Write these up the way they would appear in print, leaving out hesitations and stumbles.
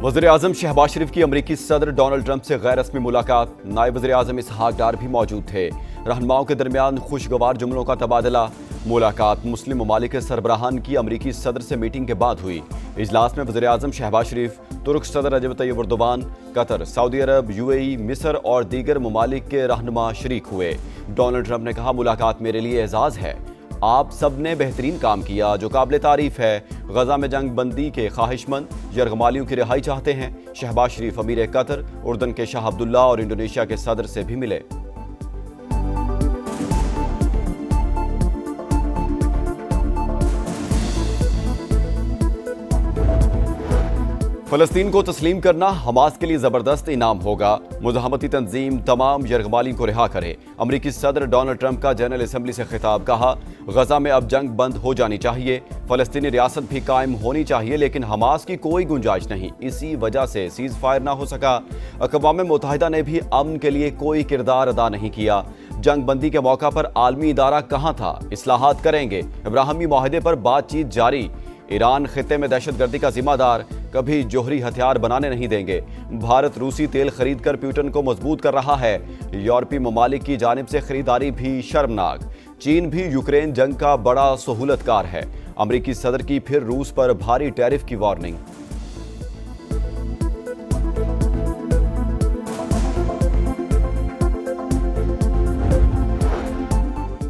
वज़ीर-ए-आज़म शहबाज शरीफ की अमरीकी सदर डोनाल्ड ट्रंप से गैर रस्मी मुलाकात। नायब वज़ीर-ए-आज़म इसहाक डार भी मौजूद थे। रहनुमाओं के दरमियान खुशगवार जुमलों का तबादला। मुलाकात मुस्लिम ममालिक के सरबराहान की अमरीकी सदर से मीटिंग के बाद हुई। इजलास में वज़ीर-ए-आज़म शहबाज शरीफ, तुर्क सदर रजब तैयब एर्दोगान, कतर, सऊदी अरब, यूएई, मिस्र और दीगर ममालिक के रहनुमा शरीक हुए। डोनाल्ड ट्रंप ने कहा, मुलाकात मेरे लिए एजाज़ है। आप सब ने बेहतरीन काम किया जो काबिल तारीफ है। गजा में जंग बंदी के ख्वाहिशमंद यरगमालियों की रिहाई चाहते हैं। शहबाज शरीफ अमीर कतर, उर्दन के शाह अब्दुल्ला और इंडोनेशिया के सदर से भी मिले। फलस्तीन को तस्लीम करना हमास के लिए जबरदस्त इनाम होगा। मुज़ाहमती तंजीम तमाम यरगमालियों को रिहा करे। अमरीकी सदर डोनाल्ड ट्रंप का जनरल असम्बली से खिताब। कहा, गजा में अब जंग बंद हो जानी चाहिए। फलस्तीनी रियासत भी कायम होनी चाहिए, लेकिन हमास की कोई गुंजाइश नहीं। इसी वजह से सीज फायर ना हो सका। अक़वाम मुत्तहिदा ने भी अमन के लिए कोई किरदार अदा नहीं किया। जंग बंदी के मौका पर आलमी इदारा कहाँ था? इस्लाहात करेंगे। इब्राहिमी मुआहदे पर बातचीत जारी। ईरान खित्ते में दहशतगर्दी का जिम्मेदार, कभी जोहरी हथियार बनाने नहीं देंगे। भारत रूसी तेल खरीद कर पुतिन को मजबूत कर रहा है। यूरोपीय ममालिक की जानिब से खरीदारी भी शर्मनाक। चीन भी यूक्रेन जंग का बड़ा सहूलतकार है। अमरीकी सदर की फिर रूस पर भारी टैरिफ की वार्निंग।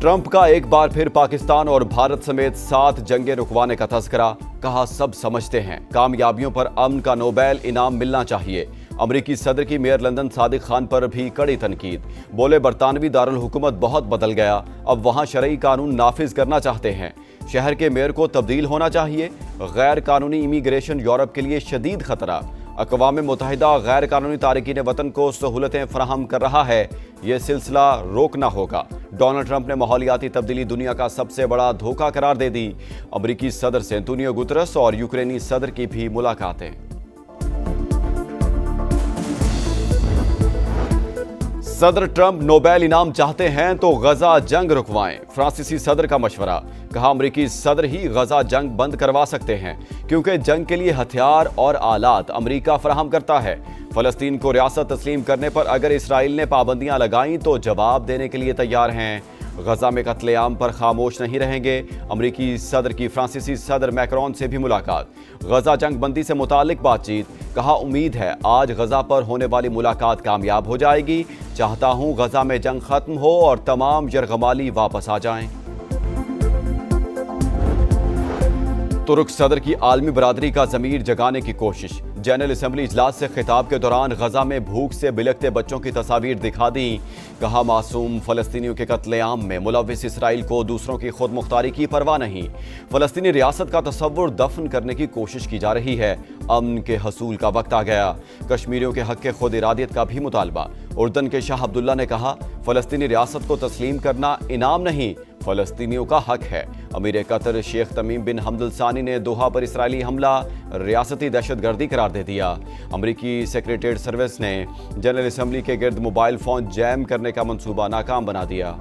ट्रंप का एक बार फिर पाकिस्तान और भारत समेत 7 जंगें रुकवाने का तज़किरा। कहा, सब समझते हैं कामयाबियों पर अमन का नोबेल इनाम मिलना चाहिए। अमरीकी सदर की मेयर लंदन सादिक खान पर भी कड़ी तनकीद। बोले, बरतानवी दारुल हुकूमत बहुत बदल गया, अब वहाँ शरई कानून नाफिज करना चाहते हैं। शहर के मेयर को तब्दील होना चाहिए। गैर कानूनी इमिग्रेशन यूरोप के लिए शदीद खतरा। अक़वाम मुत्तहिदा गैर कानूनी तारिकीन वतन को सहूलतें फराहम कर रहा है। ये सिलसिला रोकना होगा। डोनाल्ड ट्रंप ने माहौलियाती तब्दीली दुनिया का सबसे बड़ा धोखा करार दे दी। अमरीकी सदर से एंटोनियो गुतरस और यूक्रेनी सदर की भी मुलाकातें। सदर ट्रंप नोबेल इनाम चाहते हैं तो गजा जंग रुकवाएं। फ्रांसीसी सदर का मशवरा। कहा, अमरीकी सदर ही गजा जंग बंद करवा सकते हैं, क्योंकि जंग के लिए हथियार और आलात अमरीका फराहम करता है। फलस्तीन को रियासत तस्लीम करने पर अगर इसराइल ने पाबंदियां लगाईं तो जवाब देने के लिए तैयार हैं। गजा में कत्लेआम पर खामोश नहीं रहेंगे। अमरीकी सदर की फ्रांसीसी सदर मैक्रोन से भी मुलाकात। गजा जंग बंदी से मुतालिक बातचीत। कहा, उम्मीद है आज गजा पर होने वाली मुलाकात कामयाब हो जाएगी। चाहता हूं गजा में जंग खत्म हो और तमाम यरगमाली वापस आ जाएं। तुर्क सदर की आलमी बरादरी का ज़मीर जगाने की कोशिश। जनरल असम्बली इजलास से खिताब के दौरान गजा में भूख से बिलखते बच्चों की तस्वीर दिखा दी। कहा, मासूम फलस्तीनियों के कत्लेआम में मुलविस इसराइल को दूसरों की खुद मुख्तारी की परवाह नहीं। फलस्तीनी रियासत का तस्वुर दफन करने की कोशिश की जा रही है। अमन के हसूल का वक्त आ गया। कश्मीरियों के हक के खुद इरादियत का भी मुतालबा। उर्दन के शाह अब्दुल्ला ने कहा, फलस्तीनी रियासत को तस्लीम करना इनाम नहीं, फलस्तीनियों का हक है। अमीर कतर शेख तमीम बिन हमद अल सानी ने दोहा पर इसराइली हमला रियासती दहशतगर्दी करार दे दिया। अमरीकी सेक्रेटरीट सर्विस ने जनरल असम्बली के गिर्द मोबाइल फोन जैम करने का मंसूबा नाकाम बना दिया।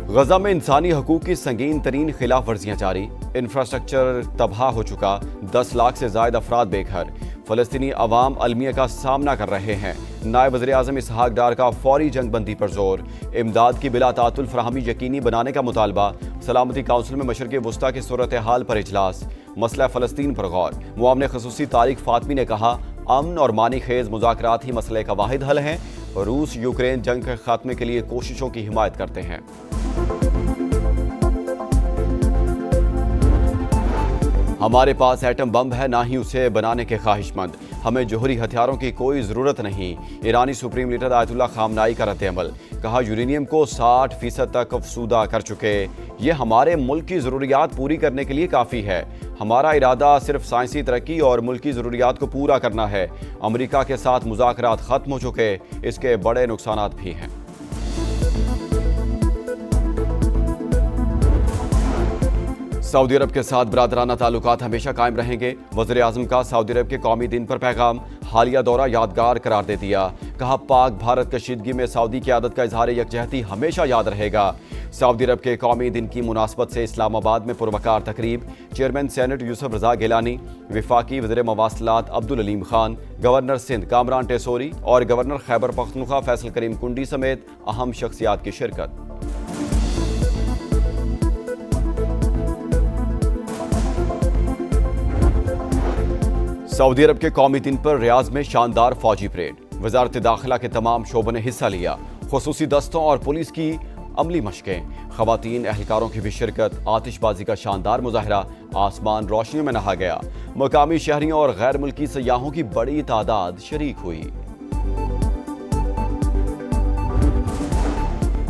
गजा में इंसानी हकूक की संगीन तरीन खिलाफ वर्जियां जारी। इंफ्रास्ट्रक्चर तबाह हो चुका। 10 लाख से ज्यादा अफराद बेघर। फलस्तीनी अवाम अलमिया का सामना कर रहे हैं। नायब वज़ीर-ए-आज़म इसहाक डार का फौरी जंग बंदी पर जोर। इमदाद की बिला तातुल फराहमी यकीनी बनाने का मुतालबा। सलामती काउंसिल में मशरिक़ वुस्ता की सूरत हाल पर इजलास। मसला फ़लस्तीन पर गौर। मुआवने ख़ुसूसी तारिक फ़ातमी ने कहा, अमन और मानी खेज मुज़ाकरात ही मसले का वाहिद हल हैं। रूस यूक्रेन जंग के खात्मे के लिए कोशिशों की हिमायत करते हैं। हमारे पास एटम बम है, ना ही उसे बनाने के ख्वाहिशमंद। हमें जोहरी हथियारों की कोई ज़रूरत नहीं। ईरानी सुप्रीम लीडर आयतुल्लाह खामनाई का रद्द-ए-अमल। कहा, यूरेनियम को 60% तक अफसूदा कर चुके। ये हमारे मुल्क की ज़रूरियात पूरी करने के लिए काफ़ी है। हमारा इरादा सिर्फ साइंसी तरक्की और मुल्की ज़रूरियात को पूरा करना है। अमरीका के साथ मुज़ाकरात ख़त्म हो चुके, इसके बड़े नुकसानात भी हैं। सऊदी अरब के साथ बरादराना ताल्लुकात हमेशा कायम रहेंगे। वज़ीर-ए-आज़म का सऊदी अरब के कौमी दिन पर पैगाम। हालिया दौरा यादगार करार दे दिया। कहा, पाक भारत कशीदगी में सऊदी की आदत का इजहार यकजहती हमेशा याद रहेगा। सऊदी अरब के कौमी दिन की मुनासबत से इस्लामाबाद में पुरवकार तकरीब। चेयरमैन सेनेट यूसुफ रजा गिलानी, विफाकी वज़ीर मवासलात अब्दुल अलीम खान, गवर्नर सिंध कामरान टेसोरी और गवर्नर खैबर पख्तूनख्वा फैसल करीम कुंडी समेत अहम शख्सियात की शिरकत। सऊदी अरब के कौमी दिन पर रियाज में शानदार फौजी परेड। वजारत दाखिला के तमाम शोबों ने हिस्सा लिया। खुसूसी दस्तों और पुलिस की अमली मशकें, खवातीन एहलकारों की भी शिरकत। आतिशबाजी का शानदार मुजाहरा, आसमान रोशनियों में नहा गया। मकामी शहरियों और गैर मुल्की सयाहों की बड़ी तादाद शरीक हुई।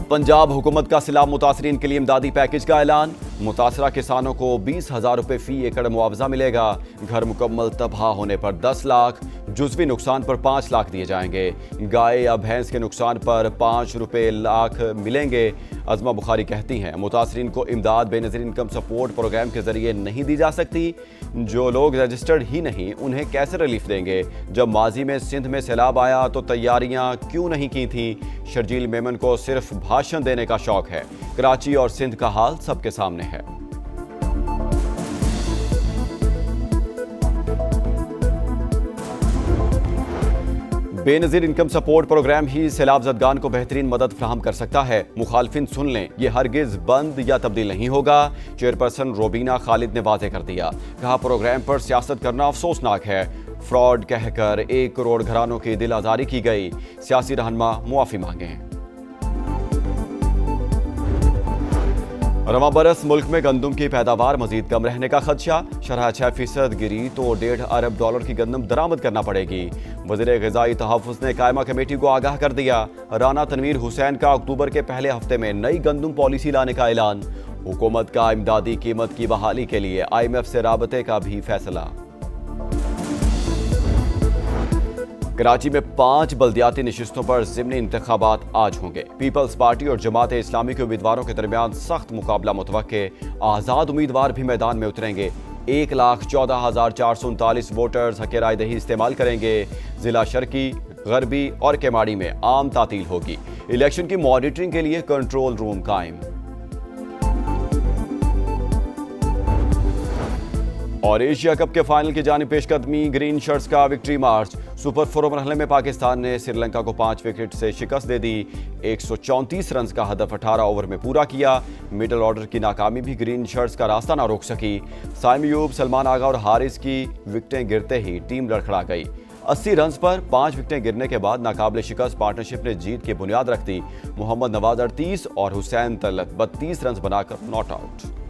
पंजाब हुकूमत का सैलाब मुतासरीन के लिए इमदादी पैकेज का ऐलान। मुतासरा किसानों को 20,000 रुपये फी एकड़ मुआवजा मिलेगा। घर मुकम्मल तबाह होने पर 10 लाख, जुज़वी नुकसान पर 5 लाख दिए जाएंगे। गाय या भैंस के नुकसान पर 5 रुपये लाख मिलेंगे। अज़मा बुखारी कहती हैं, मुतासरीन को इमदाद बेनज़ीर इनकम सपोर्ट प्रोग्राम के जरिए नहीं दी जा सकती। जो लोग रजिस्टर्ड ही नहीं, उन्हें कैसे रिलीफ देंगे? जब माजी में सिंध में सैलाब आया तो तैयारियां क्यों नहीं की थी? शर्जील मेमन को सिर्फ भाषण देने का शौक है। कराची और सिंध का हाल सबके सामने है। बेनज़ीर इनकम सपोर्ट प्रोग्राम ही सैलाब ज़दगान को बेहतरीन मदद फराहम कर सकता है। मुखालफिन सुन लें, ये हरगिज़ बंद या तब्दील नहीं होगा। चेयरपर्सन रोबीना खालिद ने वाज़ेह कर दिया। कहा, प्रोग्राम पर सियासत करना अफसोसनाक है। फ्रॉड कहकर 1 करोड़ घरानों की दिल आज़ारी की गई। सियासी रहनुमा मुआफ़ी मांगे। रवां बरस मुल्क में गंदम की पैदावार मजीद कम रहने का खदशा। शरह 6% गिरी तो $1.5 अरब की गंदम दरामद करना पड़ेगी। वज़ीर ग़िज़ाई तहफ़्फ़ुज़ ने कायमा कमेटी को आगाह कर दिया। राना तनवीर हुसैन का अक्टूबर के पहले हफ्ते में नई गंदम पॉलिसी लाने का ऐलान। हुकूमत का इमदादी कीमत की बहाली के लिए IMF से राबते का भी फैसला। कराची में 5 बल्दियाती नशिस्तों पर ज़िमनी इंतखाबात आज होंगे। पीपल्स पार्टी और जमात इस्लामी के उम्मीदवारों के दरमियान सख्त मुकाबला मुतवक्के। आज़ाद उम्मीदवार भी मैदान में उतरेंगे। 1,14,439 वोटर्स हक़ राय दही इस्तेमाल करेंगे। जिला शर्की, गरबी और केमाड़ी में आम तातील होगी। इलेक्शन की मॉनिटरिंग के लिए कंट्रोल रूम कायम। और एशिया कप के फाइनल की जानिब पेशकदमी, ग्रीन शर्ट्स का विक्ट्री मार्च। सुपर 4 मरहले में पाकिस्तान ने श्रीलंका को 5 विकेट से शिकस्त दे दी। 134 रन का हदफ 18 ओवर में पूरा किया। मिडल ऑर्डर की नाकामी भी ग्रीन शर्ट्स का रास्ता ना रोक सकी। साइम अयूब, सलमान आगा और हारिस की विकेटें गिरते ही टीम लड़खड़ा गई। 80 रन पर 5 विकेटें गिरने के बाद नाकाबिले शिकस्त पार्टनरशिप ने जीत की बुनियाद रख दी। मोहम्मद नवाज 38 और हुसैन तलत 32 रन बनाकर नॉट आउट।